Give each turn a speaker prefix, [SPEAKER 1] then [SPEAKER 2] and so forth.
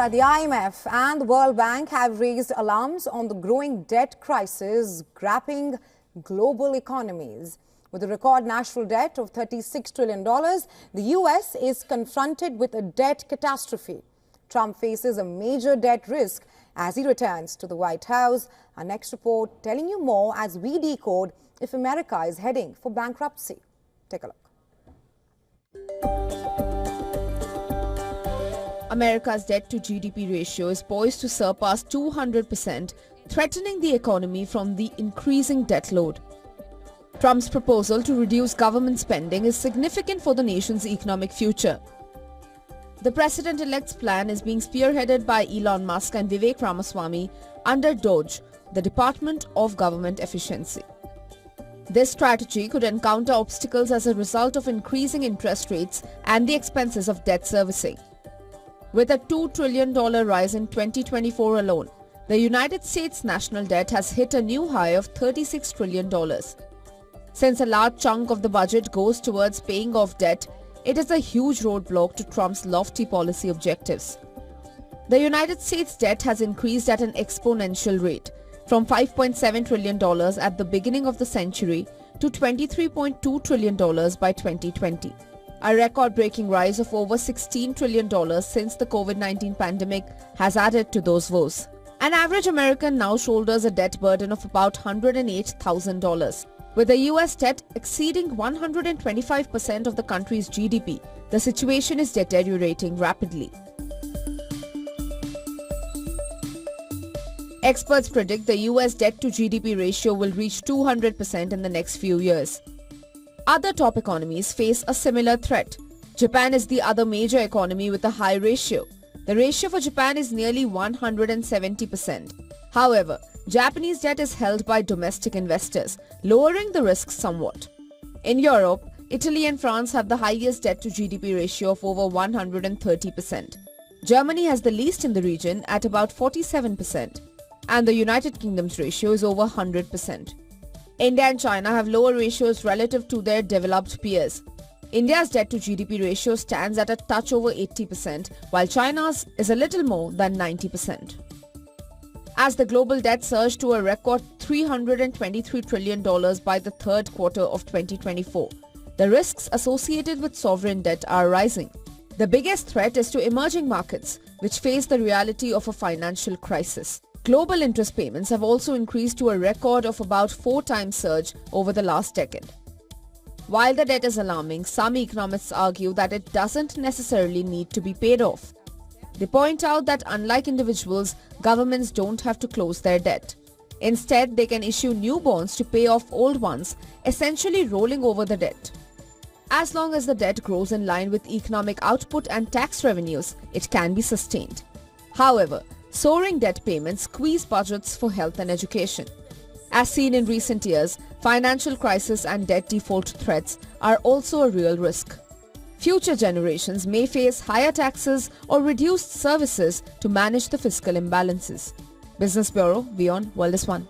[SPEAKER 1] The IMF and the World Bank have raised alarms on the growing debt crisis gripping global economies. With a record national debt of $36 trillion, the US is confronted with a debt catastrophe. Trump faces a major debt risk as he returns to the White House. Our next report telling you more as we decode if America is heading for bankruptcy. Take a look.
[SPEAKER 2] America's debt-to-GDP ratio is poised to surpass 200%, threatening the economy from the increasing debt load. Trump's proposal to reduce government spending is significant for the nation's economic future. The president-elect's plan is being spearheaded by Elon Musk and Vivek Ramaswamy under DOGE, the Department of Government Efficiency. This strategy could encounter obstacles as a result of increasing interest rates and the expenses of debt servicing. With a $2 trillion rise in 2024 alone, the United States national debt has hit a new high of $36 trillion. Since a large chunk of the budget goes towards paying off debt, it is a huge roadblock to Trump's lofty policy objectives. The United States debt has increased at an exponential rate, from $5.7 trillion at the beginning of the century to $23.2 trillion by 2020. A record-breaking rise of over $16 trillion since the COVID-19 pandemic has added to those woes. An average American now shoulders a debt burden of about $108,000. With the US debt exceeding 125% of the country's GDP, the situation is deteriorating rapidly. Experts predict the US debt-to-GDP ratio will reach 200% in the next few years. Other top economies face a similar threat. Japan is the other major economy with a high ratio. The ratio for Japan is nearly 170%. However, Japanese debt is held by domestic investors, lowering the risks somewhat. In Europe, Italy and France have the highest debt-to-GDP ratio of over 130%. Germany has the least in the region at about 47%. And the United Kingdom's ratio is over 100%. India and China have lower ratios relative to their developed peers. India's debt-to-GDP ratio stands at a touch over 80%, while China's is a little more than 90%. As the global debt surged to a record $323 trillion by the third quarter of 2024, the risks associated with sovereign debt are rising. The biggest threat is to emerging markets, which face the reality of a financial crisis. Global interest payments have also increased to a record of about 4 times surge over the last decade. While the debt is alarming, some economists argue that it doesn't necessarily need to be paid off. They point out that unlike individuals, governments don't have to close their debt. Instead, they can issue new bonds to pay off old ones, essentially rolling over the debt. As long as the debt grows in line with economic output and tax revenues, it can be sustained. However, soaring debt payments squeeze budgets for health and education. As seen in recent years, financial crisis and debt default threats are also a real risk. Future generations may face higher taxes or reduced services to manage the fiscal imbalances. Business Bureau, WION World is One.